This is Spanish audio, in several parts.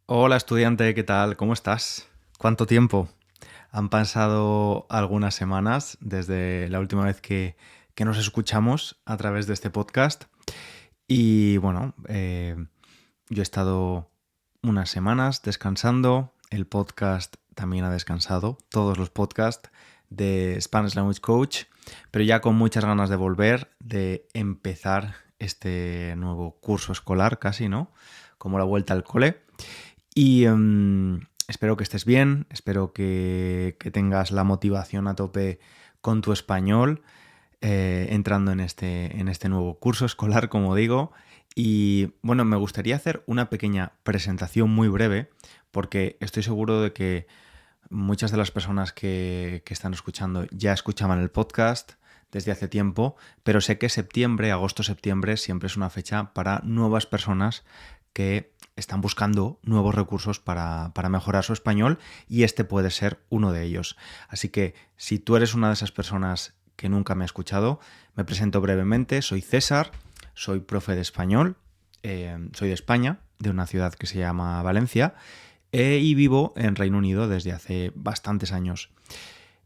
Hola estudiante, ¿qué tal? ¿Cómo estás? ¿Cuánto tiempo? Han pasado algunas semanas desde la última vez que nos escuchamos a través de este podcast y bueno, yo he estado unas semanas descansando, el podcast también ha descansado, todos los podcasts de Spanish Language Coach, pero ya con muchas ganas de volver, de empezar este nuevo curso escolar casi, ¿no? Como la vuelta al cole. Y espero que estés bien, espero que tengas la motivación a tope con tu español, entrando en este nuevo curso escolar, como digo. Y bueno, me gustaría hacer una pequeña presentación muy breve, porque estoy seguro de que muchas de las personas que están escuchando ya escuchaban el podcast desde hace tiempo, pero sé que septiembre, agosto-septiembre, siempre es una fecha para nuevas personas que están buscando nuevos recursos para mejorar su español y este puede ser uno de ellos. Así que si tú eres una de esas personas que nunca me ha escuchado, me presento brevemente. Soy César, soy profe de español, soy de España, de una ciudad que se llama Valencia, y vivo en Reino Unido desde hace bastantes años.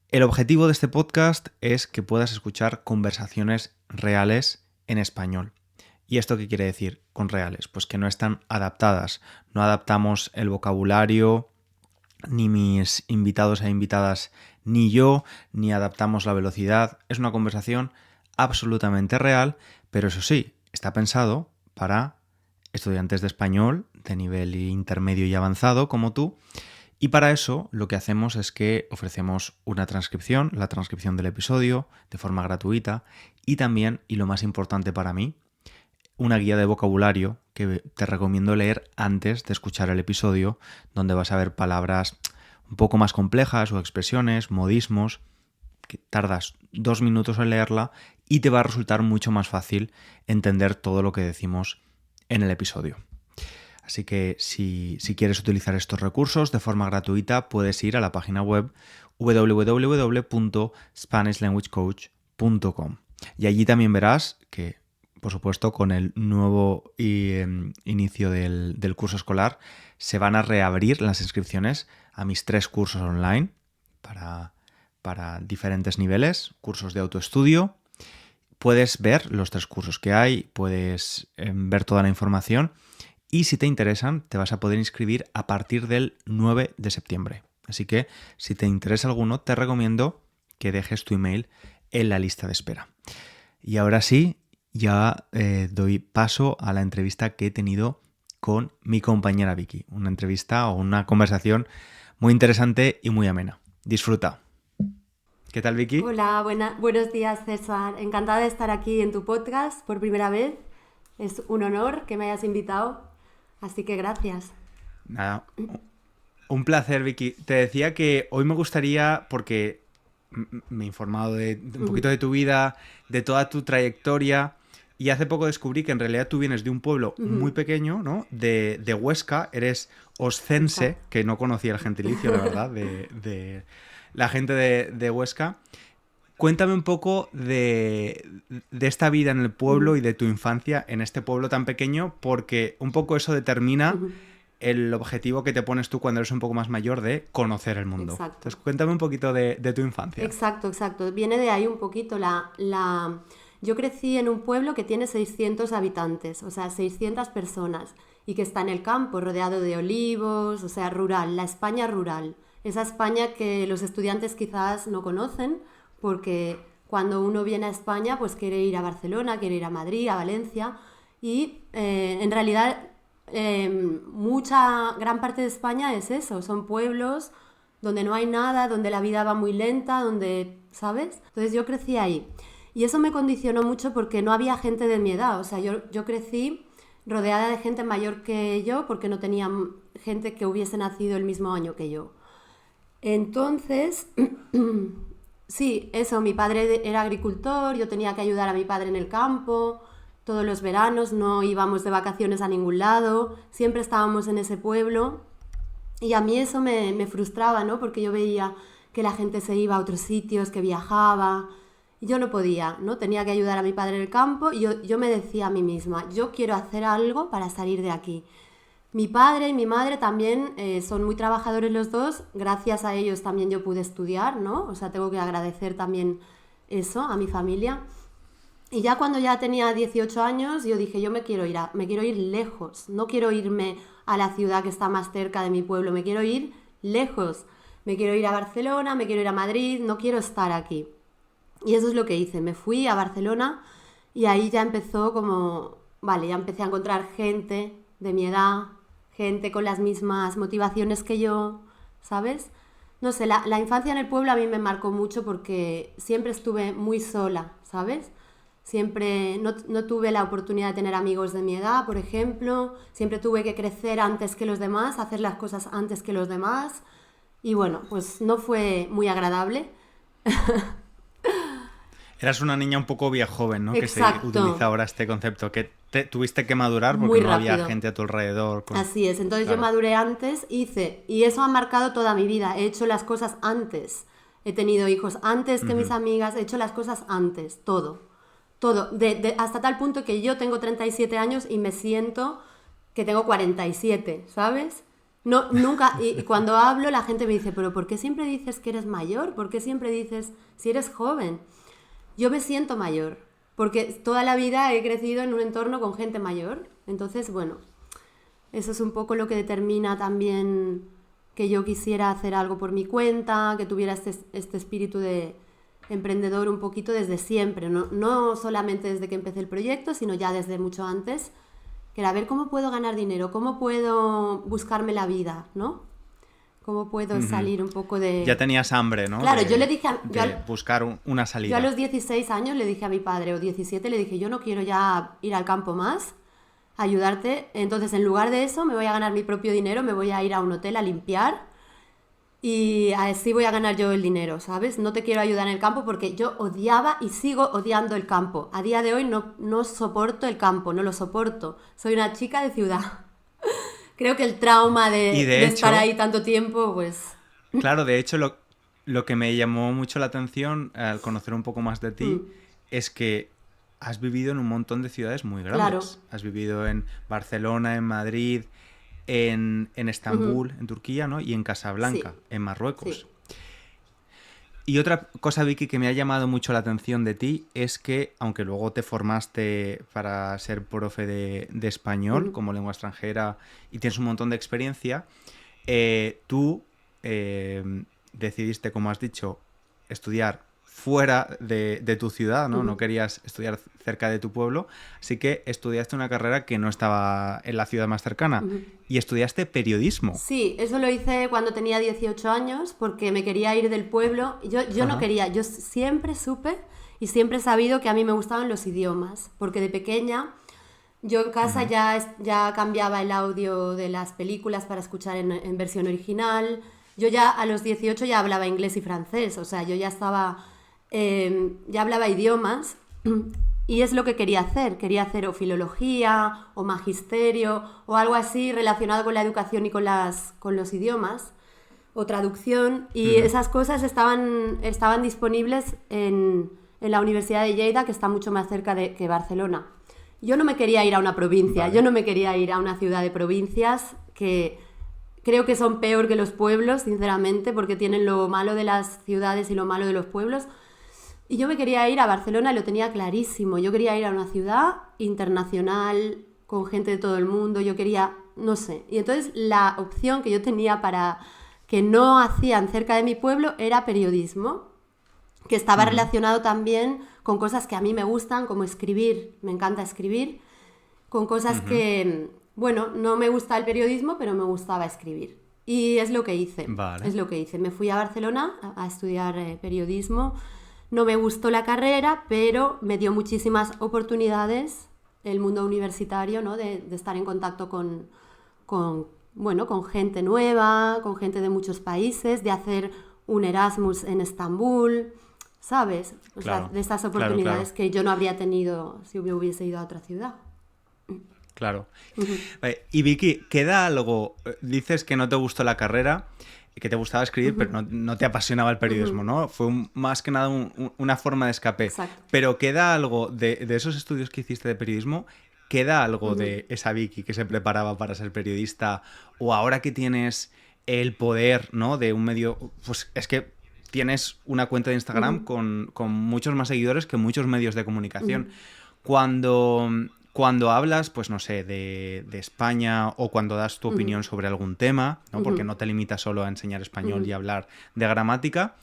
El objetivo de este podcast es que puedas escuchar conversaciones reales en español. ¿Y esto qué quiere decir con reales? Pues que no están adaptadas. No adaptamos el vocabulario, ni mis invitados e invitadas, ni yo, ni adaptamos la velocidad. Es una conversación absolutamente real, pero eso sí, está pensado para estudiantes de español de nivel intermedio y avanzado como tú. Y para eso lo que hacemos es que ofrecemos una transcripción, la transcripción del episodio, de forma gratuita, y también, y lo más importante para mí, una guía de vocabulario que te recomiendo leer antes de escuchar el episodio, donde vas a ver palabras un poco más complejas o expresiones, modismos, que tardas 2 minutos en leerla y te va a resultar mucho más fácil entender todo lo que decimos en el episodio. Así que si quieres utilizar estos recursos de forma gratuita, puedes ir a la página web www.spanishlanguagecoach.com y allí también verás que, por supuesto, con el nuevo inicio del curso escolar, se van a reabrir las inscripciones a mis 3 cursos online para diferentes niveles, cursos de autoestudio. Puedes ver los 3 cursos que hay, puedes ver toda la información. Y si te interesan, te vas a poder inscribir a partir del 9 de septiembre. Así que si te interesa alguno, te recomiendo que dejes tu email en la lista de espera. Y ahora sí, ya doy paso a la entrevista que he tenido con mi compañera Vicky. Una entrevista o una conversación muy interesante y muy amena. Disfruta. ¿Qué tal, Vicky? Hola, buenos días, César. Encantada de estar aquí en tu podcast por primera vez. Es un honor que me hayas invitado, así que gracias. Nada, un placer, Vicky. Te decía que hoy me gustaría, porque me he informado de un poquito de tu vida, de toda tu trayectoria, y hace poco descubrí que en realidad tú vienes de un pueblo muy pequeño, ¿no? De Huesca, eres oscense, Exacto. que no conocía el gentilicio, la verdad, de la gente de Huesca. Cuéntame un poco de esta vida en el pueblo y de tu infancia en este pueblo tan pequeño, porque un poco eso determina el objetivo que te pones tú cuando eres un poco más mayor de conocer el mundo. Exacto. Entonces, cuéntame un poquito de tu infancia. Exacto. Viene de ahí un poquito Yo crecí en un pueblo que tiene 600 habitantes, o sea, 600 personas, y que está en el campo, rodeado de olivos, o sea, rural, la España rural. Esa España que los estudiantes quizás no conocen, porque cuando uno viene a España, pues quiere ir a Barcelona, quiere ir a Madrid, a Valencia, y en realidad gran parte de España es eso, son pueblos donde no hay nada, donde la vida va muy lenta, donde, ¿sabes? Entonces yo crecí ahí. Y eso me condicionó mucho porque no había gente de mi edad. O sea, yo crecí rodeada de gente mayor que yo porque no tenía gente que hubiese nacido el mismo año que yo. Entonces, sí, eso, mi padre era agricultor, yo tenía que ayudar a mi padre en el campo, todos los veranos no íbamos de vacaciones a ningún lado, siempre estábamos en ese pueblo y a mí eso me frustraba, ¿no? Porque yo veía que la gente se iba a otros sitios, que viajaba, y yo no podía, ¿no? Tenía que ayudar a mi padre en el campo y yo me decía a mí misma, yo quiero hacer algo para salir de aquí. Mi padre y mi madre también son muy trabajadores los dos, gracias a ellos también yo pude estudiar, ¿no? O sea, tengo que agradecer también eso a mi familia. Y ya cuando ya tenía 18 años, yo dije, yo me quiero ir lejos, no quiero irme a la ciudad que está más cerca de mi pueblo, me quiero ir lejos, me quiero ir a Barcelona, me quiero ir a Madrid, no quiero estar aquí. Y eso es lo que hice, me fui a Barcelona y ahí ya empezó como, vale, ya empecé a encontrar gente de mi edad, gente con las mismas motivaciones que yo, ¿sabes? No sé, la infancia en el pueblo a mí me marcó mucho porque siempre estuve muy sola, ¿sabes? Siempre no tuve la oportunidad de tener amigos de mi edad, por ejemplo. Siempre tuve que crecer antes que los demás, hacer las cosas antes que los demás. Y bueno, pues no fue muy agradable. Eras una niña un poco vieja joven, ¿no? Exacto. Que se utiliza ahora este concepto, que tuviste que madurar porque Muy no rápido. había gente a tu alrededor. Así es, entonces Claro. yo maduré antes, hice, y eso ha marcado toda mi vida. He hecho las cosas antes. He tenido hijos antes que mis amigas, he hecho las cosas antes, todo. Todo, hasta tal punto que yo tengo 37 años y me siento que tengo 47, ¿sabes? No, nunca, y cuando hablo la gente me dice, pero ¿por qué siempre dices que eres mayor? ¿Por qué siempre dices si eres joven? Yo me siento mayor, porque toda la vida he crecido en un entorno con gente mayor. Entonces, bueno, eso es un poco lo que determina también que yo quisiera hacer algo por mi cuenta, que tuviera este espíritu de emprendedor un poquito desde siempre, no solamente desde que empecé el proyecto, sino ya desde mucho antes, que era ver cómo puedo ganar dinero, cómo puedo buscarme la vida, ¿no? Cómo puedo salir un poco de... Ya tenías hambre, ¿no? Claro, de, yo le dije... de buscar una salida. Yo a los 16 años le dije a mi padre, o 17, le dije, yo no quiero ya ir al campo más, ayudarte. Entonces, en lugar de eso, me voy a ganar mi propio dinero, me voy a ir a un hotel a limpiar y así voy a ganar yo el dinero, ¿sabes? No te quiero ayudar en el campo porque yo odiaba y sigo odiando el campo. A día de hoy no soporto el campo, no lo soporto. Soy una chica de ciudad. Creo que el trauma de hecho, estar ahí tanto tiempo, pues... Claro, de hecho, lo que me llamó mucho la atención al conocer un poco más de ti es que has vivido en un montón de ciudades muy grandes. Claro. Has vivido en Barcelona, en Madrid, en Estambul, en Turquía, ¿no? Y en Casablanca, Sí. en Marruecos. Sí. Y otra cosa, Vicky, que me ha llamado mucho la atención de ti es que, aunque luego te formaste para ser profe de español como lengua extranjera y tienes un montón de experiencia, tú decidiste, como has dicho, estudiar fuera de tu ciudad, ¿no? No querías estudiar cerca de tu pueblo, así que estudiaste una carrera que no estaba en la ciudad más cercana y estudiaste periodismo. Sí, eso lo hice cuando tenía 18 años porque me quería ir del pueblo. Yo no quería, yo siempre supe y siempre he sabido que a mí me gustaban los idiomas, porque de pequeña yo en casa ya cambiaba el audio de las películas para escuchar en versión original. Yo ya a los 18 ya hablaba inglés y francés, o sea, yo ya estaba, ya hablaba idiomas. Y es lo que quería hacer o filología, o magisterio, o algo así relacionado con la educación y con los idiomas, o traducción, y esas cosas estaban disponibles en la Universidad de Lleida, que está mucho más cerca que Barcelona. Yo no me quería ir a una provincia, yo no me quería ir a una ciudad de provincias que creo que son peor que los pueblos, sinceramente, porque tienen lo malo de las ciudades y lo malo de los pueblos. Y yo me quería ir a Barcelona, lo tenía clarísimo. Yo quería ir a una ciudad internacional, con gente de todo el mundo. Yo quería, no sé. Y entonces la opción que yo tenía para que no hacían cerca de mi pueblo era periodismo, que estaba relacionado también con cosas que a mí me gustan, como escribir. Me encanta escribir. Con cosas que, bueno, no me gusta el periodismo, pero me gustaba escribir. Y es lo que hice. Vale. Es lo que hice. Me fui a Barcelona a estudiar periodismo. No me gustó la carrera, pero me dio muchísimas oportunidades el mundo universitario, ¿no? De estar en contacto con gente nueva, con gente de muchos países, de hacer un Erasmus en Estambul, ¿sabes? O Claro, sea, de estas oportunidades claro. que yo no habría tenido si hubiese ido a otra ciudad. Claro. Vale, y Vicky, ¿queda algo? Dices que no te gustó la carrera, que te gustaba escribir, pero no te apasionaba el periodismo, ¿no? Fue más que nada una forma de escape. Exacto. Pero ¿queda algo de esos estudios que hiciste de periodismo ¿Queda algo de esa Vicky que se preparaba para ser periodista? O ahora que tienes el poder, ¿no?, de un medio, pues es que tienes una cuenta de Instagram con muchos más seguidores que muchos medios de comunicación. Cuando hablas, pues no sé, de España, o cuando das tu opinión sobre algún tema, ¿no?, porque no te limitas solo a enseñar español y hablar de gramática,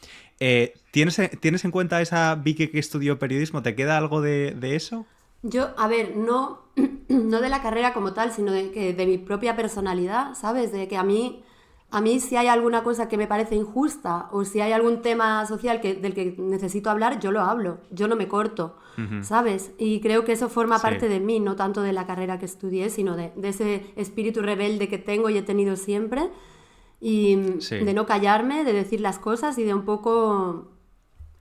¿tienes en cuenta esa Vicky que estudió periodismo? ¿Te queda algo de eso? Yo, a ver, no, no de la carrera como tal, sino de mi propia personalidad, ¿sabes? De que a mí si hay alguna cosa que me parece injusta o si hay algún tema social del que necesito hablar, yo lo hablo, yo no me corto, ¿sabes? Y creo que eso forma parte de mí, no tanto de la carrera que estudié, sino de ese espíritu rebelde que tengo y he tenido siempre, y de no callarme, de decir las cosas y de un poco,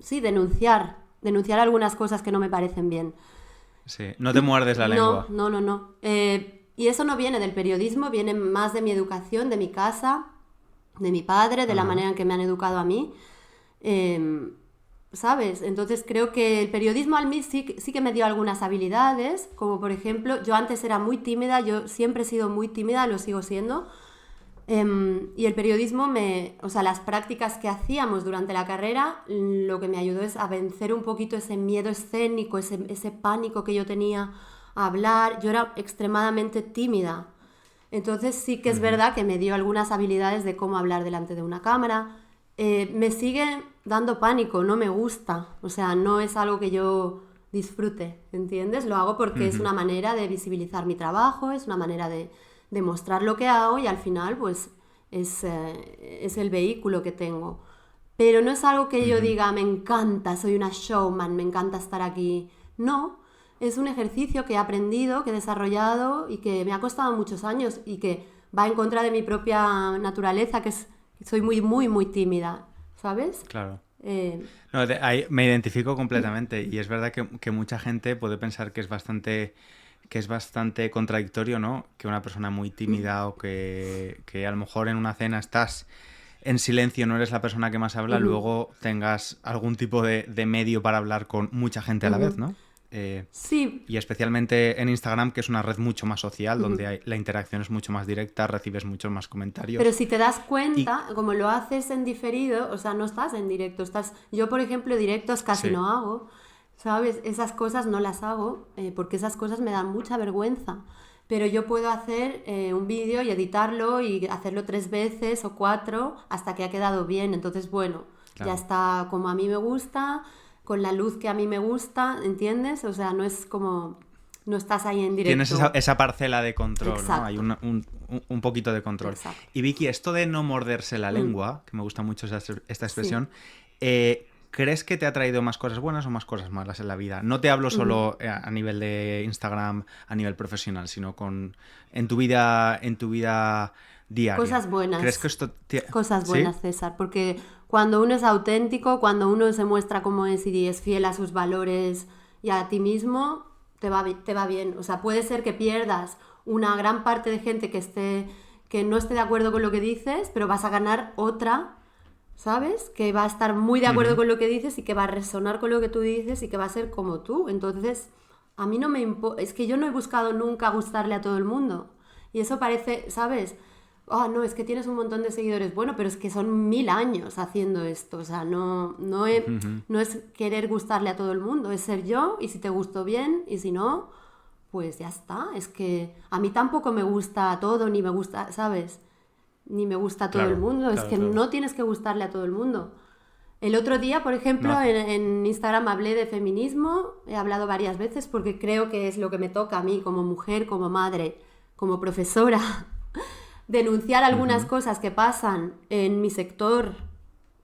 sí, denunciar algunas cosas que no me parecen bien. Sí, no te muerdes la lengua. No. Y eso no viene del periodismo, viene más de mi educación, de mi casa, de mi padre, de la manera en que me han educado a mí. ¿Sabes? Entonces creo que el periodismo a mí sí que me dio algunas habilidades, como por ejemplo, yo antes era muy tímida, yo siempre he sido muy tímida, lo sigo siendo. Y el periodismo, o sea, las prácticas que hacíamos durante la carrera, lo que me ayudó es a vencer un poquito ese miedo escénico, ese pánico que yo tenía a hablar. Yo era extremadamente tímida. Entonces sí que es verdad que me dio algunas habilidades de cómo hablar delante de una cámara. Me sigue dando pánico, no me gusta. O sea, no es algo que yo disfrute, ¿entiendes? Lo hago porque es una manera de visibilizar mi trabajo, es una manera de mostrar lo que hago, y al final pues es el vehículo que tengo. Pero no es algo que yo diga, me encanta, soy una showman, me encanta estar aquí. No, es un ejercicio que he aprendido, que he desarrollado y que me ha costado muchos años y que va en contra de mi propia naturaleza, que soy muy, muy, muy tímida, ¿sabes? Claro. No, ahí me identifico completamente, y es verdad que mucha gente puede pensar que es bastante contradictorio, ¿no?, que una persona muy tímida o que a lo mejor en una cena estás en silencio, no eres la persona que más habla, luego tengas algún tipo de medio para hablar con mucha gente a la vez, ¿no? Sí. Y especialmente en Instagram, que es una red mucho más social, donde la interacción es mucho más directa, recibes muchos más comentarios. Pero si te das cuenta, como lo haces en diferido, o sea, no estás en directo, yo, por ejemplo, directos casi no hago, ¿sabes? Esas cosas no las hago, porque esas cosas me dan mucha vergüenza. Pero yo puedo hacer un vídeo y editarlo y hacerlo 3 veces o 4 hasta que ha quedado bien. Entonces, bueno, ya está como a mí me gusta, con la luz que a mí me gusta, ¿entiendes? O sea, no es como... No estás ahí en directo. Tienes esa parcela de control, Exacto. ¿no? Hay un poquito de control. Exacto. Y Vicky, esto de no morderse la lengua, que me gusta mucho esta expresión, ¿crees que te ha traído más cosas buenas o más cosas malas en la vida? No te hablo solo a nivel de Instagram, a nivel profesional, sino en tu vida diaria. Cosas buenas. ¿Crees que esto Cosas buenas, ¿sí? César, porque cuando uno es auténtico, cuando uno se muestra como es y es fiel a sus valores y a ti mismo, te va bien. O sea, puede ser que pierdas una gran parte de gente que no esté de acuerdo con lo que dices, pero vas a ganar otra, ¿sabes? Que va a estar muy de acuerdo con lo que dices y que va a resonar con lo que tú dices y que va a ser como tú. Entonces, a mí no me importa. Es que yo no he buscado nunca gustarle a todo el mundo. Y eso parece, ¿sabes? No, es que tienes un montón de seguidores. Bueno, pero es que son 1000 años haciendo esto. O sea, no es querer gustarle a todo el mundo. Es ser yo, y si te gusto bien, y si no, pues ya está. Es que a mí tampoco me gusta todo, ni me gusta, ¿sabes? Ni me gusta a todo el mundo. Es que no tienes que gustarle a todo el mundo. El otro día, por ejemplo, en Instagram hablé de feminismo. He hablado varias veces porque creo que es lo que me toca a mí como mujer, como madre, como profesora. Denunciar algunas cosas que pasan en mi sector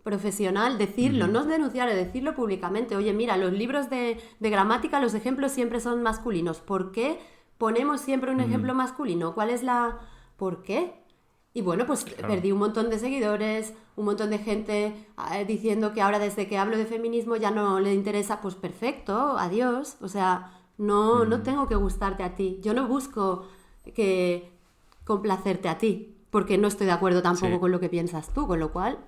profesional, decirlo, no es denunciar, es decirlo públicamente. Oye, mira, los libros de gramática, los ejemplos siempre son masculinos. ¿Por qué ponemos siempre un ejemplo masculino? ¿Cuál es la...? ¿Por qué? Y bueno, pues perdí un montón de seguidores, un montón de gente diciendo que ahora desde que hablo de feminismo ya no le interesa. Pues perfecto, adiós. O sea, no tengo que gustarte a ti. Yo no busco complacerte a ti, porque no estoy de acuerdo tampoco con lo que piensas tú, con lo cual...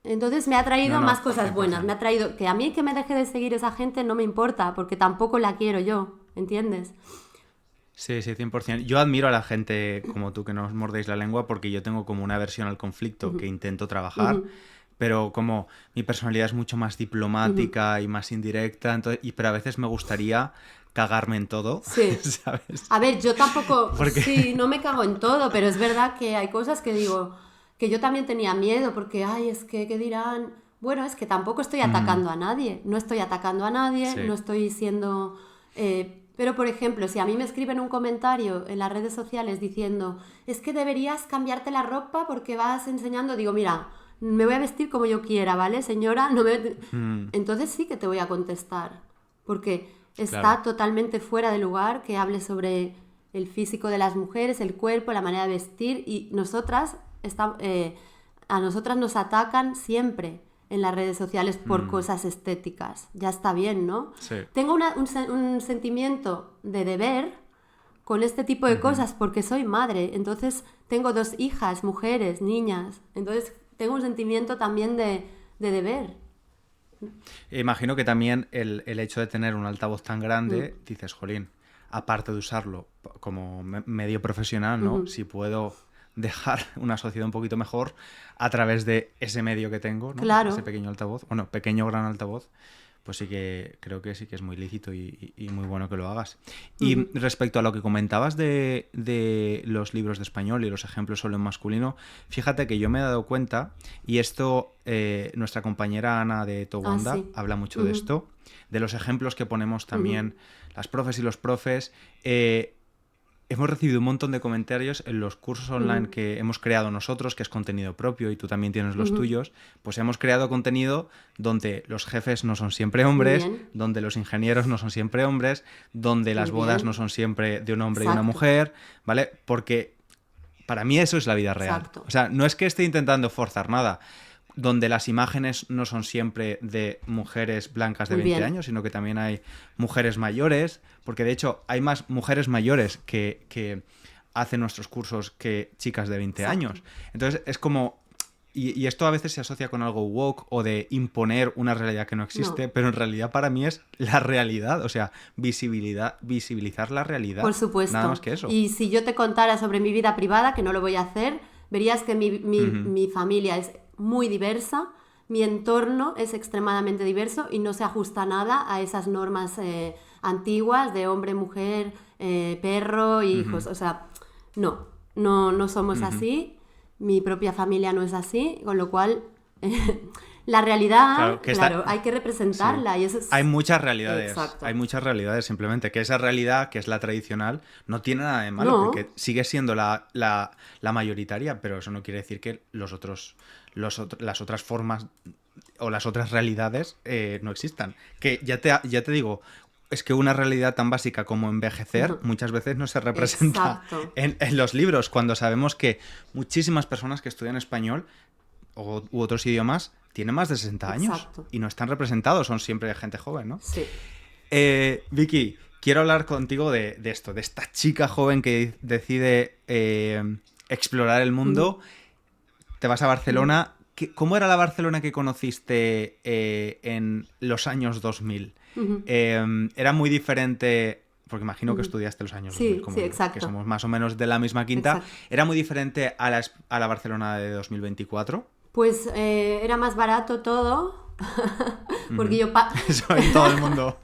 Entonces me ha traído más cosas buenas, me ha traído... Que a mí que me deje de seguir esa gente no me importa, porque tampoco la quiero yo, ¿entiendes? Sí, sí, 100%. Yo admiro a la gente como tú que no os mordéis la lengua porque yo tengo como una aversión al conflicto que intento trabajar, Ujú, pero como mi personalidad es mucho más ujú. diplomática y más indirecta, pero a veces me gustaría cagarme en todo, Sí. ¿sabes? A ver, yo tampoco, Porque... sí, no me cago en todo, pero es verdad que hay cosas que digo, que yo también tenía miedo, porque, ay, es que, ¿qué dirán? Bueno, es que tampoco estoy Mm, atacando a nadie, no estoy atacando a nadie, no sí. estoy siendo... pero, por ejemplo, si a mí me escriben un comentario en las redes sociales diciendo, es que deberías cambiarte la ropa porque vas enseñando, digo, mira, me voy a vestir como yo quiera, ¿vale, señora? No me... Mm, Entonces sí que te voy a contestar, porque claro. está totalmente fuera de lugar que hable sobre el físico de las mujeres, el cuerpo, la manera de vestir y a nosotras nos atacan siempre en las redes sociales por Mm, cosas estéticas. Ya está bien, ¿no? sí. Tengo un sentimiento de deber con este tipo de Ujú. cosas porque soy madre, entonces tengo 2 hijas, mujeres, niñas, entonces tengo un sentimiento también de deber. Imagino que también el hecho de tener un altavoz tan Mm, grande, dices, jolín, aparte de usarlo como medio profesional, ¿no? ujú. Si puedo dejar una sociedad un poquito mejor a través de ese medio que tengo, ¿no? Claro. Ese pequeño altavoz, bueno, pequeño gran altavoz, pues sí que creo que sí que es muy lícito y muy bueno que lo hagas. Y Ujú, respecto a lo que comentabas de los libros de español y los ejemplos solo en masculino, fíjate que yo me he dado cuenta, y esto nuestra compañera Ana de ah, Towanda sí. habla mucho de Ujú, esto, de los ejemplos que ponemos ujú, también las profes y los profes. Hemos recibido un montón de comentarios en los cursos online ujú, que hemos creado nosotros, que es contenido propio y tú también tienes los ujú. tuyos, pues hemos creado contenido donde los jefes no son siempre Muy hombres, bien, donde los ingenieros no son siempre hombres, donde muy las bodas no bien. son siempre de un hombre y una Exacto, mujer, ¿vale? Porque para mí eso es la vida real. exacto. O sea, no es que esté intentando forzar nada, donde las imágenes no son siempre de mujeres blancas de Muy 20 bien. años, sino que también hay mujeres mayores, porque de hecho hay más mujeres mayores que hacen nuestros cursos que chicas de 20 Exacto. años. Entonces es como... Y esto a veces se asocia con algo woke o de imponer una realidad que no existe, No, pero en realidad para mí es la realidad, o sea, visibilizar la por realidad, nada más supuesto. que eso. Y si yo te contara sobre mi vida privada, que no lo voy a hacer, verías que Ujú, mi familia es muy diversa, mi entorno es extremadamente diverso y no se ajusta nada a esas normas antiguas de hombre, mujer, perro, hijos. ujú, O sea, no somos ujú. así. Mi propia familia no es así, con lo cual la realidad, Claro, que está... claro, hay que Sí. representarla y eso Hay es muchas realidades, hay exacto. muchas realidades, simplemente que esa realidad, que es la tradicional, no tiene nada de malo, No, porque sigue siendo la mayoritaria, pero eso no quiere decir que las otras formas o las otras realidades no existan. Que ya te digo, es que una realidad tan básica como envejecer muchas veces no se representa exacto, en los libros, cuando sabemos que muchísimas personas que estudian español u otros idiomas tienen más de 60 años exacto. y no están representados, son siempre gente joven, ¿no? Sí. Vicky, quiero hablar contigo de esto, de esta chica joven que decide explorar el Ujú, mundo. Te vas a ujú, Barcelona. ¿Cómo era la Barcelona que conociste en los años 2000? ujú, Era muy diferente, porque imagino que ujú. estudiaste los años 2000 Sí, sí, como yo, que exacto, somos más o menos de la misma quinta. exacto. ¿Era muy diferente a la Barcelona de 2024? Pues era más barato todo, porque Ujú. Eso en todo el mundo.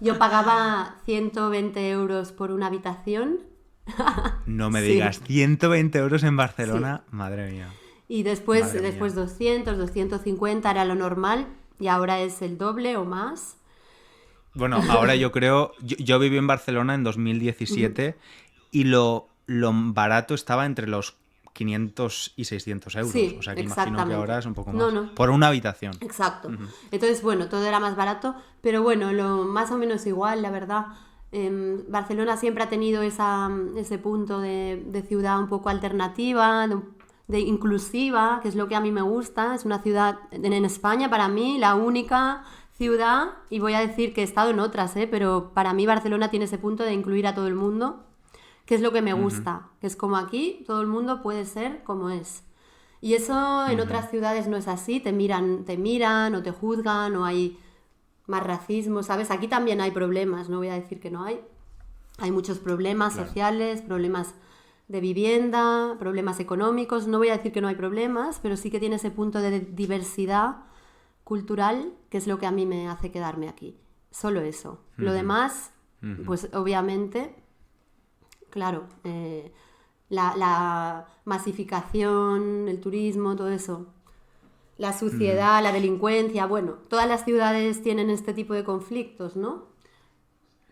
yo pagaba 120 euros por una habitación. No me digas, Sí, 120 euros en sí. Barcelona, madre mía, Y madre después mía. 250 era lo normal y ahora es el doble o más. Bueno, ahora yo creo, yo viví en Barcelona en Ujú, 2017 y lo barato estaba entre los 500 y 600 euros, o sí, sea que imagino que ahora exactamente. es un poco No, más. no. Por una habitación. Exacto. Ujú, Entonces, bueno, todo era más barato, pero bueno, lo más o menos igual, la verdad. Barcelona siempre ha tenido ese punto de ciudad un poco alternativa, de inclusiva, que es lo que a mí me gusta. Es una ciudad en España, para mí, la única ciudad, y voy a decir que he estado en otras, pero para mí Barcelona tiene ese punto de incluir a todo el mundo, que es lo que me ujú, gusta, que es como aquí, todo el mundo puede ser como es. Y eso en ujú. otras ciudades no es así, te miran o te juzgan o hay más racismo, ¿sabes? Aquí también hay problemas, no voy a decir que no hay, Hay muchos problemas Claro. sociales, problemas de vivienda, problemas económicos. No voy a decir que no hay problemas, pero sí que tiene ese punto de diversidad cultural, que es lo que a mí me hace quedarme aquí. Solo eso. Lo demás, pues obviamente, claro, la masificación, el turismo, todo eso, la suciedad, la delincuencia, bueno, todas las ciudades tienen este tipo de conflictos, ¿no?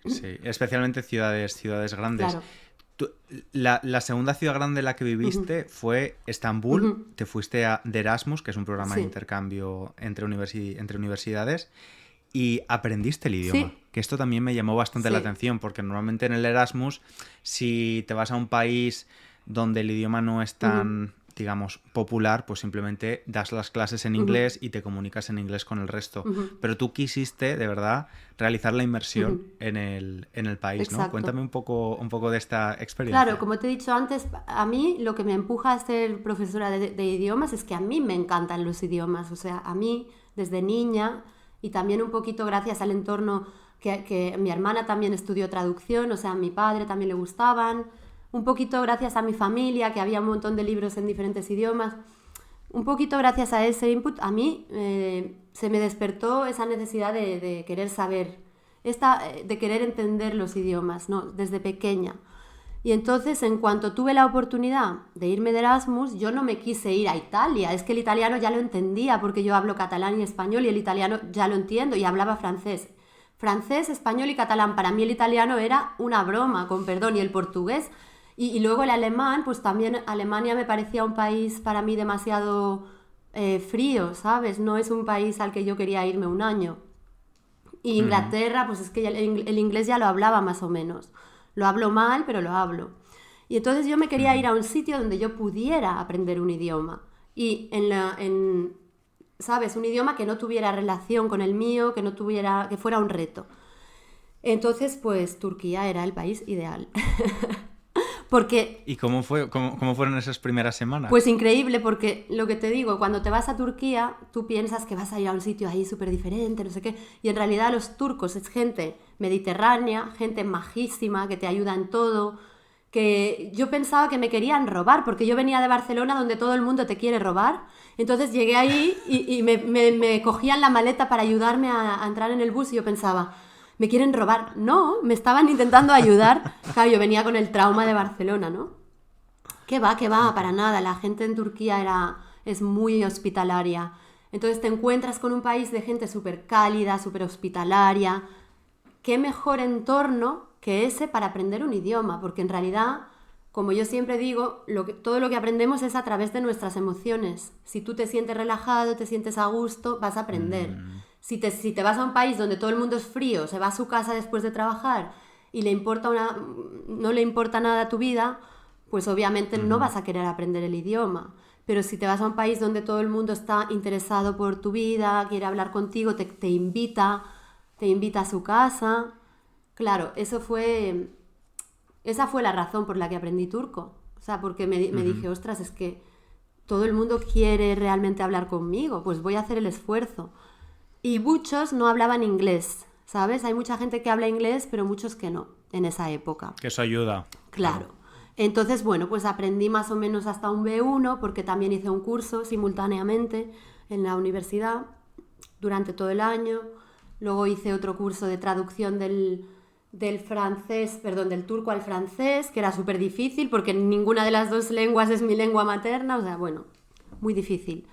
Sí, especialmente ciudades grandes. Claro. La segunda ciudad grande en la que viviste fue Estambul. Te fuiste de Erasmus, que es un programa de Sí. intercambio entre universidades, y aprendiste el idioma. Sí. Que esto también me llamó bastante la Sí. atención, porque normalmente en el Erasmus, si te vas a un país donde el idioma no es tan, digamos, popular, pues simplemente das las clases en inglés y te comunicas en inglés con el resto. Pero tú quisiste, de verdad, realizar la inmersión en el país, ¿no? Exacto. Cuéntame un poco de esta experiencia. Claro, como te he dicho antes, a mí lo que me empuja a ser profesora de idiomas es que a mí me encantan los idiomas. O sea, a mí, desde niña, y también un poquito gracias al entorno que mi hermana también estudió traducción, o sea, a mi padre también le gustaban, un poquito gracias a mi familia, que había un montón de libros en diferentes idiomas, un poquito gracias a ese input, a mí se me despertó esa necesidad de querer saber, de querer entender los idiomas, ¿no? Desde pequeña. Y entonces, en cuanto tuve la oportunidad de irme de Erasmus, yo no me quise ir a Italia. Es que el italiano ya lo entendía, porque yo hablo catalán y español, y el italiano ya lo entiendo, y hablaba francés. Francés, español y catalán. Para mí el italiano era una broma, con perdón, y el portugués. Y luego el alemán, pues también Alemania me parecía un país para mí demasiado frío, ¿sabes? No es un país al que yo quería irme un año. Y Inglaterra, pues es que el inglés ya lo hablaba más o menos. Lo hablo mal, pero lo hablo. Y entonces yo me quería ir a un sitio donde yo pudiera aprender un idioma. Y ¿sabes? Un idioma que no tuviera relación con el mío, que fuera un reto. Entonces, pues Turquía era el país ideal. Porque ¿Y cómo fueron esas primeras semanas? pues increíble, porque lo que te digo, cuando te vas a Turquía, tú piensas que vas a ir a un sitio ahí súper diferente, no sé qué, y en realidad los turcos es gente mediterránea, gente majísima, que te ayuda en todo, que yo pensaba que me querían robar, porque yo venía de Barcelona donde todo el mundo te quiere robar, entonces llegué ahí y me cogían la maleta para ayudarme a entrar en el bus y yo pensaba, ¿me quieren robar? No, me estaban intentando ayudar. Claro, yo venía con el trauma de Barcelona, ¿no? ¿Qué va? Para nada. La gente en Turquía es muy hospitalaria. Entonces te encuentras con un país de gente súper cálida, súper hospitalaria. ¿Qué mejor entorno que ese para aprender un idioma? Porque en realidad, como yo siempre digo, todo lo que aprendemos es a través de nuestras emociones. Si tú te sientes relajado, te sientes a gusto, vas a aprender. Si te vas a un país donde todo el mundo es frío, se va a su casa después de trabajar y no le importa nada tu vida, pues obviamente no vas a querer aprender el idioma. Pero si te vas a un país donde todo el mundo está interesado por tu vida, quiere hablar contigo, te invita a su casa. Claro, esa fue la razón por la que aprendí turco. O sea, porque me dije, ostras, es que todo el mundo quiere realmente hablar conmigo, pues voy a hacer el esfuerzo. Y muchos no hablaban inglés, ¿sabes? Hay mucha gente que habla inglés, pero muchos que no, en esa época. Que eso ayuda. Claro. Entonces, bueno, pues aprendí más o menos hasta un B1, porque también hice un curso simultáneamente en la universidad durante todo el año. Luego hice otro curso de traducción del turco al francés, que era súper difícil, porque ninguna de las dos lenguas es mi lengua materna, o sea, bueno, muy difícil.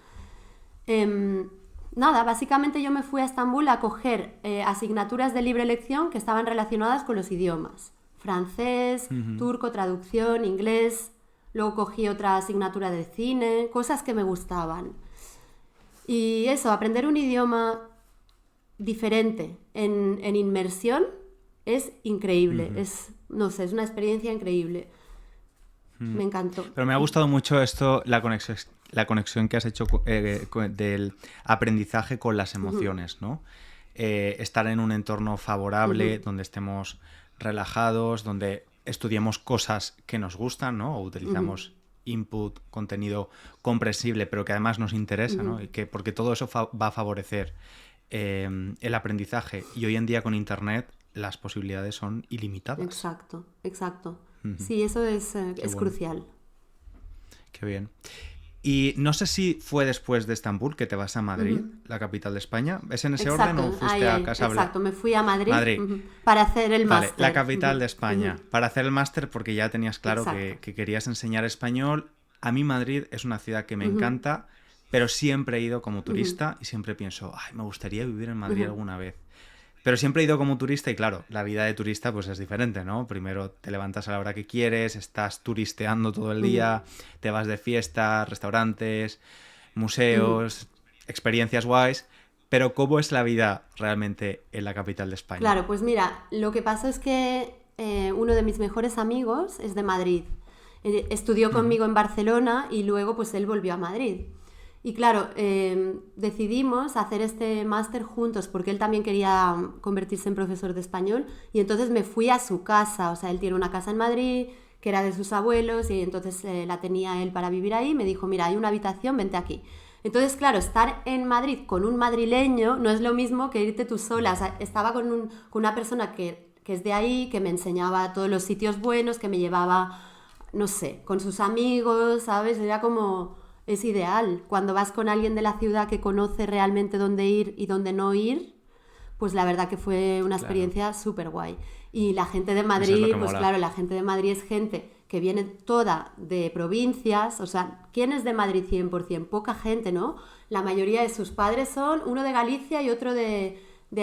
Nada, básicamente yo me fui a Estambul a coger asignaturas de libre elección que estaban relacionadas con los idiomas. Francés, turco, traducción, inglés. Luego cogí otra asignatura de cine, cosas que me gustaban. Y eso, aprender un idioma diferente en inmersión es increíble. No sé, es una experiencia increíble. Me encantó. Pero me ha gustado mucho esto, la conexión que has hecho del aprendizaje con las emociones, ¿no? Estar en un entorno favorable, donde estemos relajados, donde estudiemos cosas que nos gustan, ¿no? O utilizamos input, contenido comprensible, pero que además nos interesa, ¿no? Porque todo eso va a favorecer el aprendizaje. Y hoy en día con Internet las posibilidades son ilimitadas. Exacto, exacto. Ujú. Sí, eso es Bueno. crucial. Qué bien. Y no sé si fue después de Estambul que te vas a Madrid, la capital de España. ¿Es en ese orden o fuiste a Casablanca? Exacto, me fui a Madrid, Madrid. para hacer el Vale, máster. la capital de España. Para hacer el máster porque ya tenías claro Exacto. que querías enseñar español. A mí Madrid es una ciudad que me encanta, pero siempre he ido como turista y siempre pienso, ay, me gustaría vivir en Madrid alguna vez. Pero siempre he ido como turista y claro, la vida de turista pues es diferente, ¿no? Primero te levantas a la hora que quieres, estás turisteando todo el día, te vas de fiesta, restaurantes, museos, experiencias guays, pero ¿cómo es la vida realmente en la capital de España? Claro, pues mira, lo que pasa es que uno de mis mejores amigos es de Madrid. Estudió conmigo en Barcelona y luego pues él volvió a Madrid. Y claro, decidimos hacer este máster juntos porque él también quería convertirse en profesor de español y entonces me fui a su casa. O sea, él tiene una casa en Madrid que era de sus abuelos y entonces la tenía él para vivir ahí. Me dijo, mira, hay una habitación, vente aquí. Entonces, claro, estar en Madrid con un madrileño no es lo mismo que irte tú sola. O sea, estaba con una persona que es de ahí, que me enseñaba todos los sitios buenos, que me llevaba, no sé, con sus amigos, ¿sabes? Era como... Es ideal. Cuando vas con alguien de la ciudad que conoce realmente dónde ir y dónde no ir, pues la verdad que fue una experiencia súper guay. Y la gente de Madrid, pues claro, la gente de Madrid es gente que viene toda de provincias. O sea, ¿quién es de Madrid 100%? Poca gente, ¿no? La mayoría de sus padres son uno de Galicia y otro de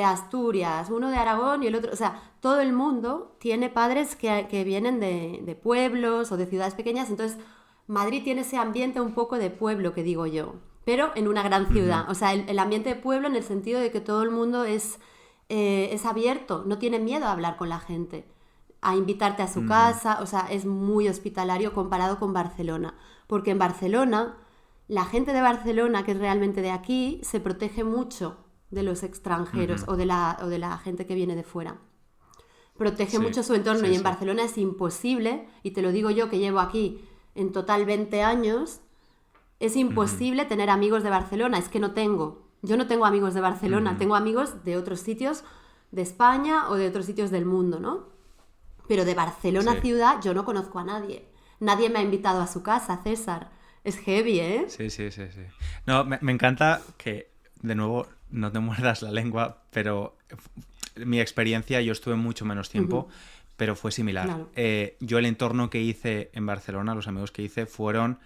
Asturias, uno de Aragón y el otro... O sea, todo el mundo tiene padres que vienen de pueblos o de ciudades pequeñas, entonces... Madrid tiene ese ambiente un poco de pueblo, que digo yo, pero en una gran ciudad. O sea, el ambiente de pueblo en el sentido de que todo el mundo es abierto, no tiene miedo a hablar con la gente, a invitarte a su casa. O sea, es muy hospitalario comparado con Barcelona. Porque en Barcelona, la gente de Barcelona, que es realmente de aquí, se protege mucho de los extranjeros o de la gente que viene de fuera. Protege mucho su entorno y en Barcelona es imposible, y te lo digo yo que llevo aquí en total 20 años, es imposible tener amigos de Barcelona. Es que no tengo. Yo no tengo amigos de Barcelona, tengo amigos de otros sitios de España o de otros sitios del mundo, ¿no? Pero de Barcelona ciudad yo no conozco a nadie. Nadie me ha invitado a su casa, César. Es heavy, ¿eh? Sí. No, me encanta que, de nuevo, no te muerdas la lengua, pero mi experiencia, yo estuve mucho menos tiempo, pero fue similar. Claro. Yo el entorno que hice en Barcelona, los amigos que hice, fueron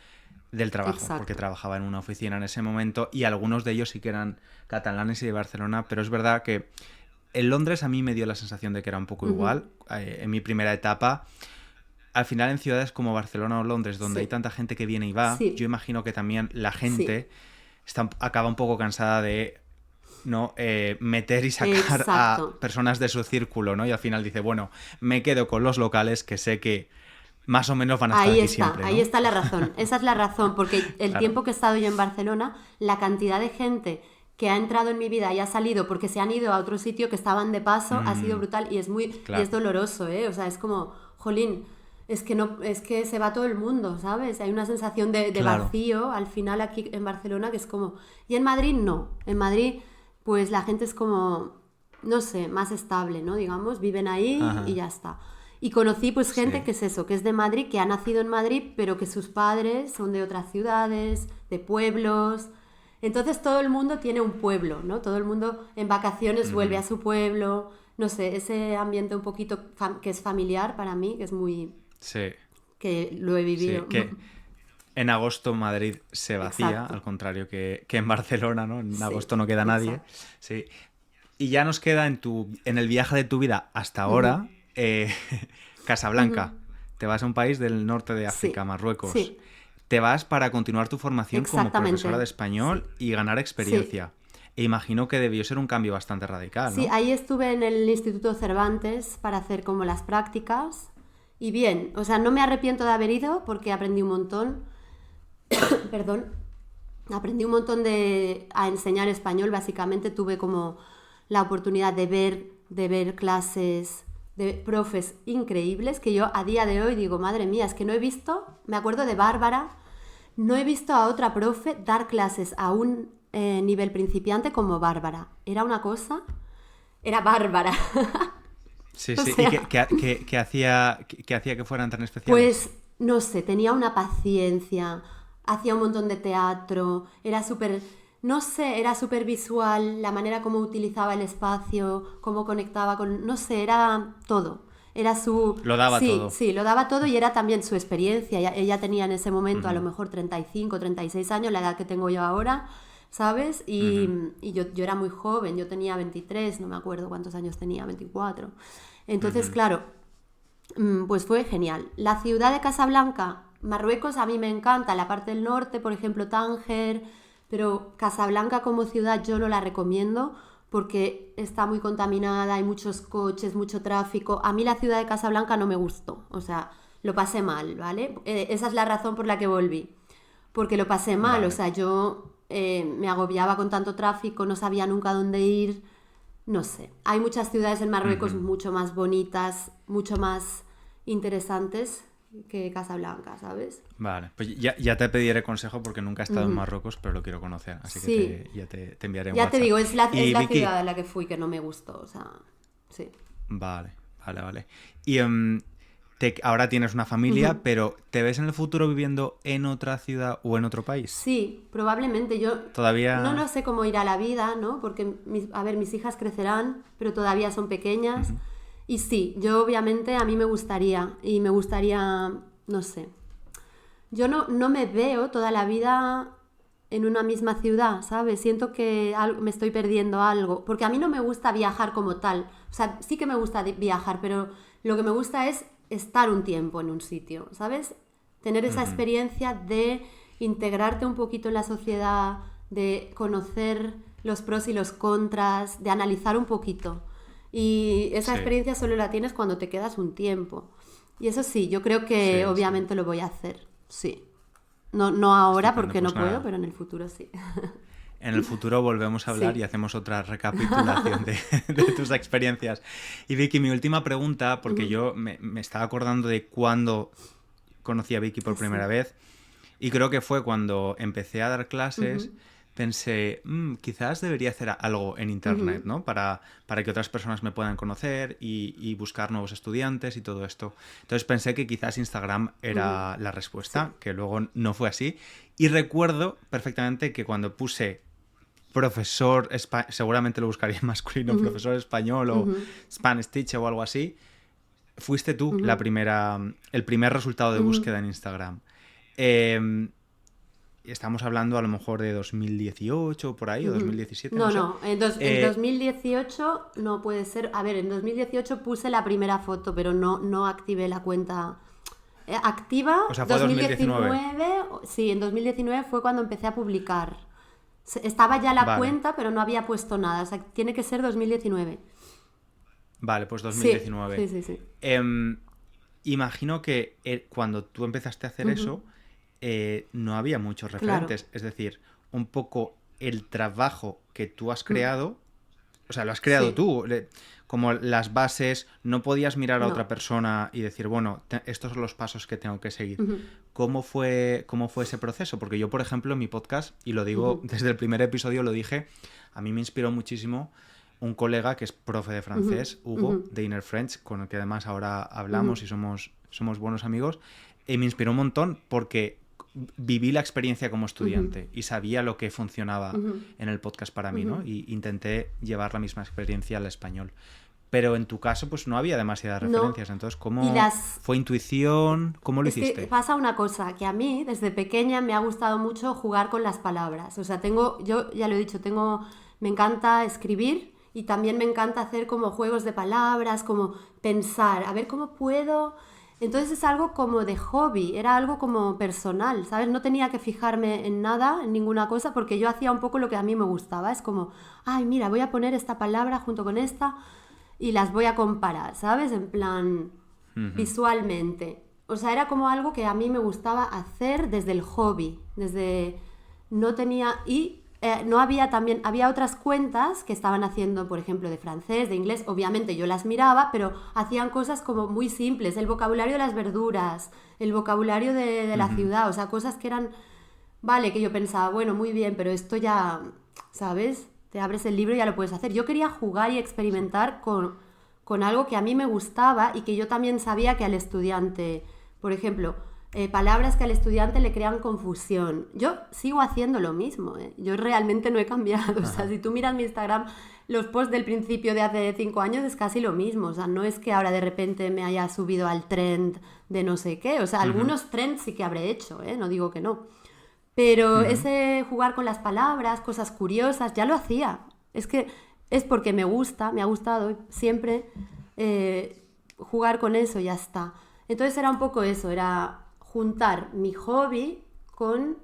del trabajo, Exacto. porque trabajaba en una oficina en ese momento y algunos de ellos sí que eran catalanes y de Barcelona, pero es verdad que en Londres a mí me dio la sensación de que era un poco igual. En mi primera etapa, al final en ciudades como Barcelona o Londres, donde hay tanta gente que viene y va, yo imagino que también la gente acaba un poco cansada de... ¿no? Meter y sacar a personas de su círculo, ¿no? Y al final dice, bueno, me quedo con los locales que sé que más o menos van a estar aquí siempre, ¿no? Ahí está la razón. Esa es la razón, porque el tiempo que he estado yo en Barcelona, la cantidad de gente que ha entrado en mi vida y ha salido porque se han ido a otro sitio que estaban de paso ha sido brutal y es y es doloroso, ¿eh? O sea, es como, jolín, es que se va todo el mundo, ¿sabes? Hay una sensación de vacío al final aquí en Barcelona que es como... Y en Madrid no. En Madrid... pues la gente es como, no sé, más estable, ¿no? Digamos, viven ahí y ya está. Y conocí pues gente que es eso, que es de Madrid, que ha nacido en Madrid, pero que sus padres son de otras ciudades, de pueblos. Entonces todo el mundo tiene un pueblo, ¿no? Todo el mundo en vacaciones vuelve a su pueblo. No sé, ese ambiente un poquito que es familiar para mí, que es muy... Sí. Que lo he vivido. Sí, que... En agosto Madrid se vacía, al contrario que en Barcelona, ¿no? En agosto no queda nadie. Sí. Y ya nos queda en el viaje de tu vida hasta ahora, Casablanca. Te vas a un país del norte de África, Marruecos. Sí. Te vas para continuar tu formación como profesora de español y ganar experiencia. E imagino que debió ser un cambio bastante radical, ¿no? Sí, ahí estuve en el Instituto Cervantes para hacer como las prácticas. Y bien, o sea, no me arrepiento de haber ido porque aprendí un montón. Perdón, aprendí un montón a enseñar español. Básicamente tuve como la oportunidad de ver clases de profes increíbles que yo a día de hoy digo, madre mía, es que no he visto, me acuerdo de Bárbara, no he visto a otra profe dar clases a un nivel principiante como Bárbara. Era una cosa, era bárbara. Sí, O sí. ¿Y sea, qué hacía que fueran tan especiales? pues, no sé, tenía una paciencia, hacía un montón de teatro, era súper, no sé, era súper visual, la manera como utilizaba el espacio, cómo conectaba con, no sé, era todo. Era su, Lo daba sí, todo. sí, lo daba todo y era también su experiencia. Ella tenía en ese momento a lo Ujú, mejor 35, 36 años, la edad que tengo yo ahora, ¿sabes? Y, ujú, y yo era muy joven, yo tenía 23, no me acuerdo cuántos años tenía, 24. Entonces, ujú. claro, pues fue genial. La ciudad de Casablanca, Marruecos, a mí me encanta, la parte del norte, por ejemplo, Tánger, pero Casablanca como ciudad yo no la recomiendo porque está muy contaminada, hay muchos coches, mucho tráfico. A mí la ciudad de Casablanca no me gustó, o sea, lo pasé mal, ¿vale? Esa es la razón por la que volví, porque lo pasé mal, o Vale. sea, yo me agobiaba con tanto tráfico, no sabía nunca dónde ir, no sé. Hay muchas ciudades en Marruecos Ujú. mucho más bonitas, mucho más interesantes que Casablanca, ¿sabes? Vale, pues ya te pediré consejo porque nunca he estado en Ujú. Marruecos, pero lo quiero conocer, así que Sí, ya te enviaré un ya te WhatsApp. digo, es Y la Vicky, ciudad en la que fui que no me gustó, o sea, sí. vale. Y ahora tienes una familia, Ujú. pero ¿te ves en el futuro viviendo en otra ciudad o en otro país? Sí, probablemente yo no Todavía... lo sé cómo irá la vida, ¿no? Porque, a ver, mis hijas crecerán, pero todavía son pequeñas. Ujú. Y sí, yo obviamente a mí me gustaría, y me gustaría, no sé, yo no me veo toda la vida en una misma ciudad, ¿sabes? Siento que me estoy perdiendo algo, porque a mí no me gusta viajar como tal. O sea, sí que me gusta viajar, pero lo que me gusta es estar un tiempo en un sitio, ¿sabes? Tener esa Ujú. experiencia de integrarte un poquito en la sociedad, de conocer los pros y los contras, de analizar un poquito. Y esa Sí, experiencia solo la tienes cuando te quedas un tiempo. Y eso sí, yo creo que sí, sí. obviamente lo voy a hacer, sí. No ahora Estupendo, porque pues no puedo, nada. pero en el futuro sí. En el futuro volvemos a hablar y Sí. hacemos otra recapitulación de tus experiencias. Y Vicky, mi última pregunta, porque Ujú. yo me estaba acordando de cuándo conocí a Vicky por primera Sí. vez y creo que fue cuando empecé a dar Ujú. clases, pensé, quizás debería hacer algo en Internet, Ujú. ¿no? Para que otras personas me puedan conocer y buscar nuevos estudiantes y todo esto. Entonces pensé que quizás Instagram Ujú. era la Sí. respuesta, que luego no fue así. Y recuerdo perfectamente que cuando puse profesor, seguramente lo buscaría en masculino, Ujú. profesor español o Ujú. Spanish teacher o algo así, fuiste tú Ujú. el primer resultado de Ujú. búsqueda en Instagram. Eh, Estamos hablando a lo mejor de 2018 por ahí, o Ujú. 2017, no No, sé. no, en Eh, 2018 no puede ser. A ver, en 2018 puse la primera foto, pero no activé la cuenta activa. o sea, fue 2019. 2019, sí, en 2019 fue cuando empecé a publicar. Estaba ya la Vale, cuenta, pero no había puesto nada. O sea, tiene que ser 2019. vale, pues Sí, 2019. sí, sí, sí. Em, Imagino que cuando tú empezaste a hacer Ujú. eso, no había muchos Claro. referentes. Es decir, un poco el trabajo que tú has Mm. creado, o sea, lo has creado Sí, tú, como las bases, no podías mirar a no. otra persona y decir, bueno, estos son los pasos que tengo que seguir. Ujú. ¿Cómo fue ese proceso? Porque yo, por ejemplo, en mi podcast, y lo digo Ujú. desde el primer episodio, lo dije, a mí me inspiró muchísimo un colega que es profe de Ujú. francés, Ujú. Hugo, de Inner French, con el que además ahora hablamos Ujú. y somos buenos amigos, y me inspiró un montón porque viví la experiencia como Ujú. estudiante y sabía lo que funcionaba Ujú. en el podcast para mí, Ujú. ¿no? Y intenté llevar la misma experiencia al español. Pero en tu caso, pues no había demasiadas No. referencias. Entonces, Y ¿cómo las fue intuición? ¿Cómo lo Es que hiciste? pasa una cosa, que a mí desde pequeña me ha gustado mucho jugar con las palabras. O sea, yo ya lo he dicho, me encanta escribir y también me encanta hacer como juegos de palabras, como pensar, a ver cómo puedo. Entonces es algo como de hobby, era algo como personal, ¿sabes? No tenía que fijarme en nada, en ninguna cosa, porque yo hacía un poco lo que a mí me gustaba. Es como, ay, mira, voy a poner esta palabra junto con esta y las voy a comparar, ¿sabes? En plan, Ujú. visualmente. O sea, era como algo que a mí me gustaba hacer desde el hobby, desde no tenía y no había también había otras cuentas que estaban haciendo, por ejemplo, de francés, de inglés. Obviamente yo las miraba, pero hacían cosas como muy simples, el vocabulario de las verduras, el vocabulario de la Ujú. ciudad, o sea, cosas que eran vale, que yo pensaba, bueno, muy bien, pero esto ya, ¿sabes? Te abres el libro y ya lo puedes hacer. Yo quería jugar y experimentar con algo que a mí me gustaba y que yo también sabía que al estudiante, por ejemplo, palabras que al estudiante le crean confusión. Yo sigo haciendo lo mismo, ¿eh? Yo realmente no he cambiado. O sea, si tú miras mi Instagram, los posts del principio de hace 5 años es casi lo mismo. O sea, no es que ahora de repente me haya subido al trend de no sé qué. O sea, algunos trends sí que habré hecho, ¿eh? No digo que no. Pero ese jugar con las palabras, cosas curiosas, ya lo hacía. Es que es porque me gusta, me ha gustado siempre jugar con eso y ya está. Entonces era un poco eso, era juntar mi hobby con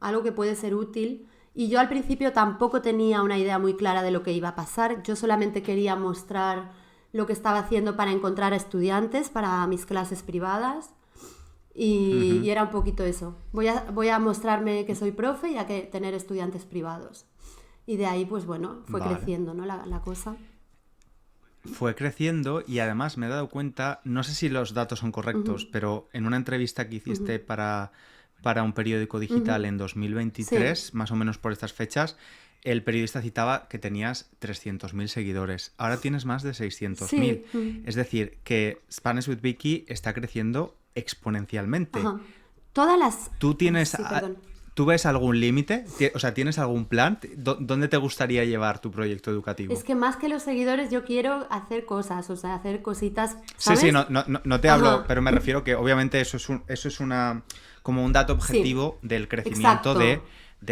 algo que puede ser útil. Y yo al principio tampoco tenía una idea muy clara de lo que iba a pasar. Yo solamente quería mostrar lo que estaba haciendo para encontrar a estudiantes para mis clases privadas. Y era un poquito eso. Voy a mostrarme que soy profe y a que tener estudiantes privados. Y de ahí, pues bueno, fue creciendo, ¿no? La cosa. Fue creciendo y además me he dado cuenta, no sé si los datos son correctos, pero en una entrevista que hiciste para un periódico digital en 2023, sí, más o menos por estas fechas, el periodista citaba que tenías 300.000 seguidores. Ahora tienes más de 600.000. Sí. Es decir, que Spanish with Vicky está creciendo exponencialmente. Ajá. Todas las... ¿Tú tienes... Sí, ¿Tú ves algún límite? O sea, ¿tienes algún plan? ¿Dónde te gustaría llevar tu proyecto educativo? Es que más que los seguidores yo quiero hacer cosas, o sea, hacer cositas, ¿sabes? Sí, no te hablo, pero me refiero que obviamente eso es como un dato objetivo del crecimiento de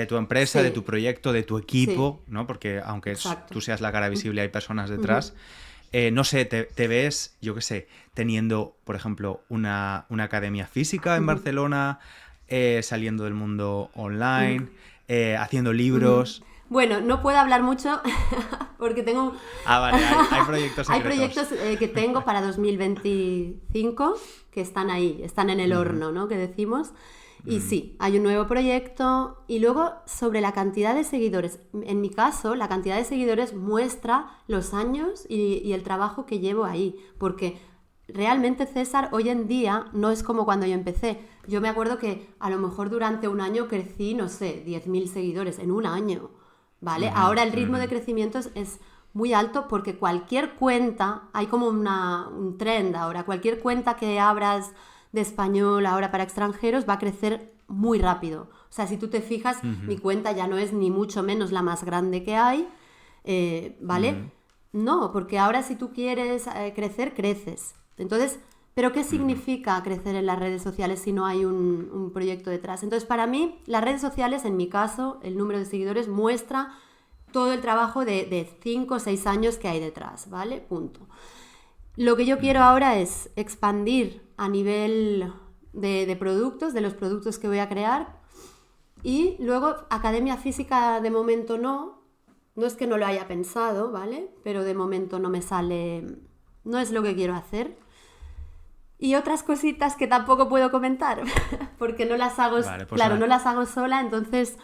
tu empresa, de tu proyecto, de tu equipo, ¿no? Porque aunque tú seas la cara visible, hay personas detrás. No sé, te ves, yo qué sé, teniendo, por ejemplo, una academia física en Barcelona, saliendo del mundo online, haciendo libros. Bueno, no puedo hablar mucho porque tengo... Vale, hay proyectos secretos. Hay proyectos que tengo para 2025 que están ahí, están en el horno, ¿no? Que decimos. Y sí, hay un nuevo proyecto. Y luego, sobre la cantidad de seguidores. En mi caso, la cantidad de seguidores muestra los años y el trabajo que llevo ahí. Porque realmente, César, hoy en día no es como cuando yo empecé. Yo me acuerdo que a lo mejor durante un año crecí, no sé, 10.000 seguidores en un año, ¿vale? Ahora el ritmo de crecimiento es muy alto porque cualquier cuenta, hay como un trend ahora, cualquier cuenta que abras de español ahora para extranjeros va a crecer muy rápido. O sea, si tú te fijas, mi cuenta ya no es ni mucho menos la más grande que hay, ¿vale? No, porque ahora si tú quieres crecer, creces. Entonces, ¿pero qué significa crecer en las redes sociales si no hay un proyecto detrás? Entonces, para mí, las redes sociales, en mi caso, el número de seguidores muestra todo el trabajo de 5 o 6 años que hay detrás, ¿vale? Punto. Lo que yo quiero ahora es expandir a nivel de productos, de los productos que voy a crear. Y luego, academia física de momento no es que no lo haya pensado, ¿vale? Pero de momento no me sale, no es lo que quiero hacer. Y otras cositas que tampoco puedo comentar, porque no las hago, no las hago sola, entonces,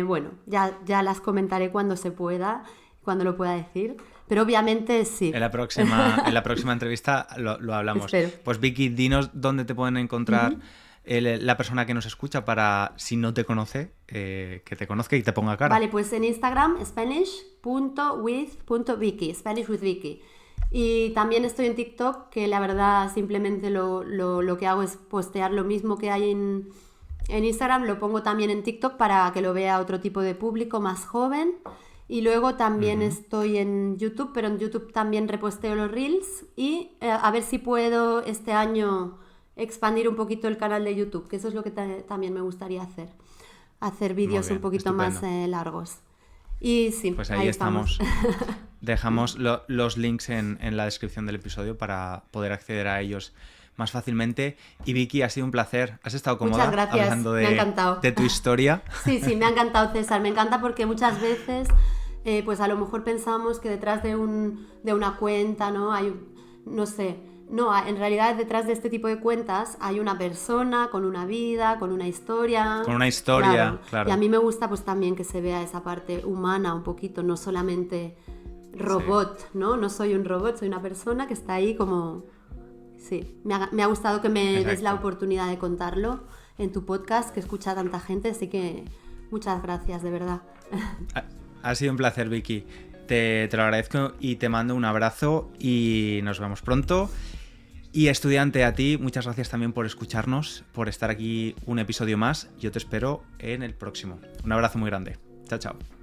bueno, ya las comentaré cuando se pueda, cuando lo pueda decir. Pero obviamente sí. En la próxima entrevista lo hablamos. Espero. Pues Vicky, dinos dónde te pueden encontrar la persona que nos escucha para, si no te conoce, que te conozca y te ponga cara. Vale, pues en Instagram, spanish.with.vicky, Spanish with Vicky. Y también estoy en TikTok, que la verdad simplemente lo que hago es postear lo mismo que hay en Instagram, lo pongo también en TikTok para que lo vea otro tipo de público más joven. Y luego también estoy en YouTube, pero en YouTube también reposteo los Reels y a ver si puedo este año expandir un poquito el canal de YouTube, que eso es lo que también me gustaría hacer vídeos un poquito más largos. Y sí, pues ahí estamos. Dejamos los links en la descripción del episodio para poder acceder a ellos más fácilmente. Y Vicky, ha sido un placer. ¿Has estado cómoda? Muchas gracias, hablando me ha encantado. de tu historia? Sí, me ha encantado, César. Me encanta porque muchas veces, pues a lo mejor pensamos que detrás de una cuenta, ¿no? Hay, no sé, no, en realidad detrás de este tipo de cuentas hay una persona con una vida, con una historia. Con una historia, claro. Y a mí me gusta pues también que se vea esa parte humana un poquito, no solamente robot, ¿no? No soy un robot, soy una persona que está ahí como... Sí, me ha gustado que me des la oportunidad de contarlo en tu podcast, que escucha tanta gente, así que muchas gracias, de verdad. Ha sido un placer, Vicky. Te lo agradezco y te mando un abrazo y nos vemos pronto. Y estudiante, a ti, muchas gracias también por escucharnos, por estar aquí un episodio más. Yo te espero en el próximo. Un abrazo muy grande. Chao, chao.